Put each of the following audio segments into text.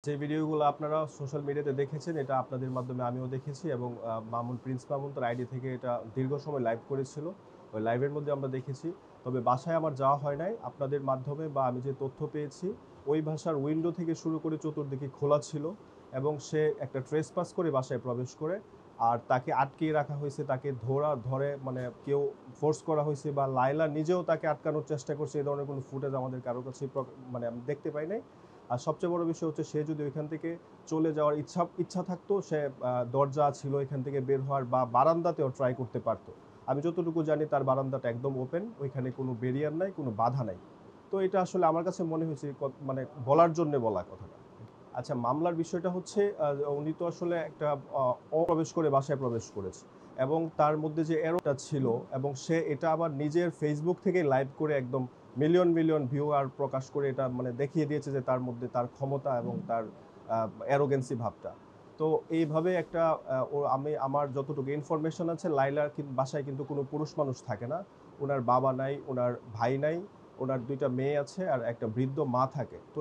যে ভিডিওগুলো আপনারা সোশ্যাল মিডিয়াতে দেখেছেন এটা আপনাদের মাধ্যমে আমিও দেখেছি এবং প্রিন্স মামুন তার আইডি থেকে এটা দীর্ঘ সময় লাইভ করেছিল। ওই লাইভের মধ্যে আমরা দেখেছি। তবে বাসায় আমার যাওয়া হয় নাই। আপনাদের মাধ্যমে বা আমি যে তথ্য পেয়েছি, ওই ভাষার উইন্ডো থেকে শুরু করে চতুর্দিকে খোলা ছিল এবং সে একটা ট্রেসপাস করে বাসায় প্রবেশ করে। আর তাকে আটকিয়ে রাখা হয়েছে, তাকে ধরে মানে কেউ ফোর্স করা হয়েছে বা লায়লা নিজেও তাকে আটকানোর চেষ্টা করছে, এই ধরনের কোনো ফুটেজ আমাদের কারো কাছে মানে আমি দেখতে পাই নাই। আর সবচেয়ে বড় বিষয় হচ্ছে সে যদি ওইখান থেকে চলে যাওয়ার ইচ্ছা থাকতো, সে দরজা ছিল এখান থেকে বের হওয়ার বা বারান্দাতেও ট্রাই করতে পারতো। আমি যতটুকু জানি তার বারান্দাটা একদম ওপেন, ওইখানে কোনো ব্যারিয়ার নাই, কোনো বাধা নাই। তো এটা আসলে আমার কাছে মনে হয়েছে মানে বলার জন্য বলা কথাটা। আচ্ছা, মামলার বিষয়টা হচ্ছে উনি তো আসলে একটা অপ্রবেশ করে বাসায় প্রবেশ করেছে এবং তার মধ্যে যে এরোটা ছিল এবং সে এটা আবার নিজের ফেসবুক থেকে লাইভ করে একদম মিলিয়ন মিলিয়ন ভিউয়ার প্রকাশ করে এটা মানে দেখিয়ে দিয়েছে যে তার মধ্যে তার ক্ষমতা এবং তার অ্যারোগেন্সি ভাবটা। তো এইভাবে একটা আমার যতটুকু ইনফরমেশন আছে, লাইলার বাসায় কিন্তু কোনো পুরুষ মানুষ থাকে না। ওনার বাবা নাই, ওনার ভাই নাই, ওনার ২টা মেয়ে আছে আর একটা বৃদ্ধ মা থাকে। তো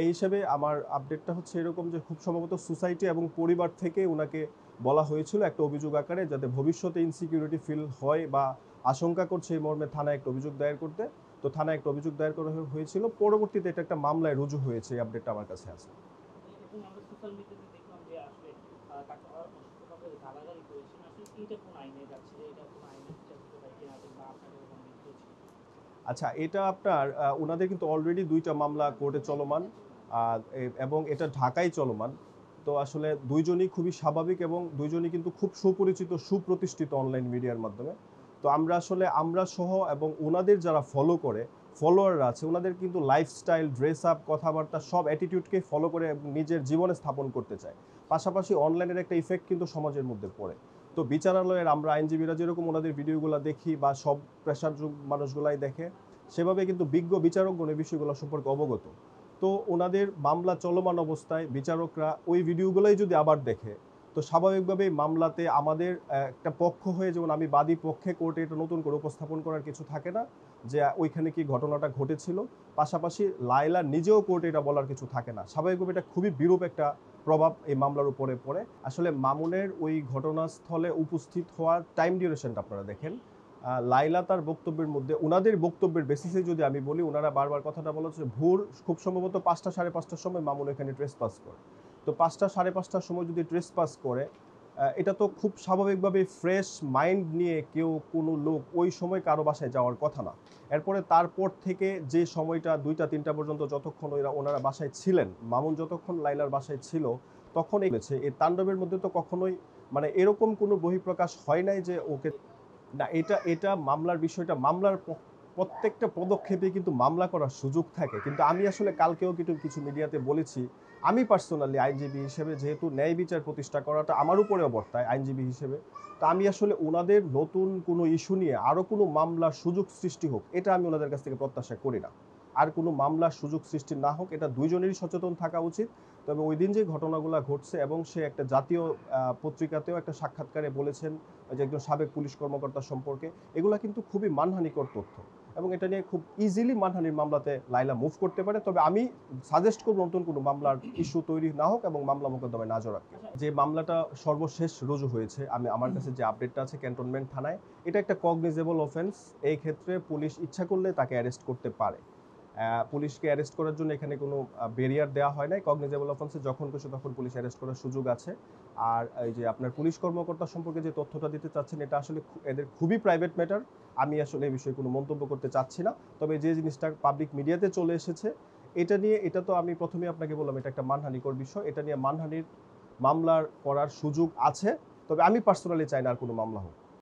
এই হিসেবে আমার আপডেটটা হচ্ছে এরকম যে খুব সম্ভবত সোসাইটি এবং পরিবার থেকে ওনাকে বলা হয়েছিল একটা অভিযোগ আকারে, যাতে ভবিষ্যতে ইনসিকিউরিটি ফিল হয় বা আশঙ্কা করছে এই মর্মে থানায় একটা অভিযোগ দায়ের করতে। তো থানায় একটা অভিযোগ দায়ের করা হয়েছিল, পরবর্তীতে এটা একটা মামলায় রুজু হয়েছে। এই আপডেটটা আমার কাছে আছে। এবং আমরা সোশ্যাল মিডিয়াতে দেখলাম যে আসলে তাকে অসুস্থভাবে গালাগালি করেছেন। আসলে এইটা কোন আইনে যাচ্ছে, যে এটা কোন আইনে বিচার হতে পারে কিনা, বা আপনাদের কোনো নির্দেশ? আচ্ছা, এটা আপনার ওনাদের কিন্তু অলরেডি ২টা মামলা কোর্টে চলমান এবং এটা ঢাকায় চলমান। তো আসলে দুইজনই খুবই স্বাভাবিক এবং দুইজনই কিন্তু খুব সুপরিচিত, সুপ্রতিষ্ঠিত অনলাইন মিডিয়ার মাধ্যমে। তো আমরা সহ এবং ওনাদের যারা ফলো করে, ফলোয়াররা আছে, ওনাদের কিন্তু লাইফস্টাইল, ড্রেস আপ, কথাবার্তা সব অ্যাটিটিউডকে ফলো করে এবং নিজের জীবনে স্থাপন করতে চায়। পাশাপাশি অনলাইনের একটা ইফেক্ট কিন্তু সমাজের মধ্যে পড়ে। তো বিচারালয়ের আমরা আইনজীবীরা যেরকম ওনাদের ভিডিওগুলো দেখি বা সব প্রেশার যুগ মানুষগুলাই দেখে, সেভাবে কিন্তু বিজ্ঞ বিচারকগণ এই বিষয়গুলো সম্পর্কে অবগত। তো ওনাদের মামলা চলমান অবস্থায় বিচারকরা ওই ভিডিওগুলোই যদি আবার দেখে, তো স্বাভাবিকভাবেই মামলাতে আমাদের একটা পক্ষ হয়ে, যেমন আমি বাদী পক্ষে, কোর্টে এটা নতুন করে উপস্থাপন করার কিছু থাকে না যে ওইখানে কি ঘটনাটা ঘটেছিল। পাশাপাশি লায়লা নিজেও কোর্টে এটা বলার কিছু থাকে না। স্বাভাবিকভাবে এটা খুবই বিরূপ একটা প্রভাব এই মামলার উপরে পড়ে। আসলে মামুনের ওই ঘটনাস্থলে উপস্থিত হওয়ার টাইম ডিউরেশনটা আপনারা দেখেন। লায়লা তার বক্তব্যের মধ্যে, ওনাদের বক্তব্যের বেসিসে যদি আমি বলি, ওনারা বারবার কথাটা বলা হচ্ছে ভোর খুব সম্ভবত ৫টা সাড়ে ৫টার সময় মামুন এখানে ট্রেস পাস করে। তো ৫টা সাড়ে ৫টার সময় যদি ট্রেস পাস করে, এটা তো খুব স্বাভাবিকভাবে ফ্রেশ মাইন্ড নিয়ে কেউ কোনো লোক ওই সময় কারো বাসায় যাওয়ার কথা না। এরপরে তারপর থেকে যে সময়টা ২টা ৩টা পর্যন্ত যতক্ষণ ওনারা বাসায় ছিলেন, মামুন যতক্ষণ লাইলার বাসায় ছিল, তখন এই তাণ্ডবের মধ্যে তো কখনোই মানে এরকম কোনো বহিঃপ্রকাশ হয় নাই যে ওকে না। এটা মামলার বিষয়টা, মামলার প্রত্যেকটা পদক্ষেপে কিন্তু মামলা করার সুযোগ থাকে। কিন্তু আমি আসলে কালকেও কিন্তু কিছু মিডিয়াতে বলেছি, আমি পার্সোনালি আইনজীবী হিসেবে, যেহেতু ন্যায় বিচার প্রতিষ্ঠা করাটা আমার উপরেও বর্তায় আইনজীবী হিসেবে, তো আমি আসলে ওনাদের নতুন কোনো ইস্যু নিয়ে আরও কোনো মামলার সুযোগ সৃষ্টি হোক, এটা আমি ওনাদের কাছ থেকে প্রত্যাশা করি না। আর কোনো মামলার সুযোগ সৃষ্টি না হোক, এটা দুইজনেরই সচেতন থাকা উচিত। তবে ওই দিন যে ঘটনাগুলো ঘটছে, এবং সে একটা জাতীয় পত্রিকাতেও একটা সাক্ষাৎকারে বলেছেন যে একজন সাবেক পুলিশ কর্মকর্তা সম্পর্কে, এগুলা কিন্তু খুবই মানহানিকর তথ্য এবং এটা নিয়ে খুব ইজিলি মানহানির মামলাতে লায়লা মুভ করতে পারে। তবে আমি সাজেস্ট করব নতুন কোনো মামলার ইস্যু তৈরি না হোক এবং মামলা মোকদ্দমায় না জড়াতে। আচ্ছা। যে মামলাটা সর্বশেষ রুজু হয়েছে, আমার কাছে যে আপডেটটা আছে ক্যান্টনমেন্ট থানায়, এটা একটা কগনিজেবল অফেন্স। এই ক্ষেত্রে পুলিশ ইচ্ছা করলে তাকে অ্যারেস্ট করতে পারে। পুলিশকে অ্যারেস্ট করার জন্য এখানে কোনো ব্যারিয়ার দেওয়া হয় নাই। কগনিজেবল অফেন্সে যখন খুশি তখন পুলিশ অ্যারেস্ট করার সুযোগ আছে। আর এই যে আপনার পুলিশ কর্মকর্তা সম্পর্কে যে তথ্যটা দিতে চাচ্ছেন, এটা আসলে এদের খুবই প্রাইভেট ম্যাটার। আমি আসলে এই বিষয়ে কোনো মন্তব্য করতে চাচ্ছি না। তবে যে জিনিসটা পাবলিক মিডিয়াতে চলে এসেছে, এটা নিয়ে, এটা তো আমি প্রথমেই আপনাকে বললাম এটা একটা মানহানিকর বিষয়। এটা নিয়ে মানহানির মামলার করার সুযোগ আছে। তবে আমি পার্সোনালি চাই না আর কোনো মামলা হোক।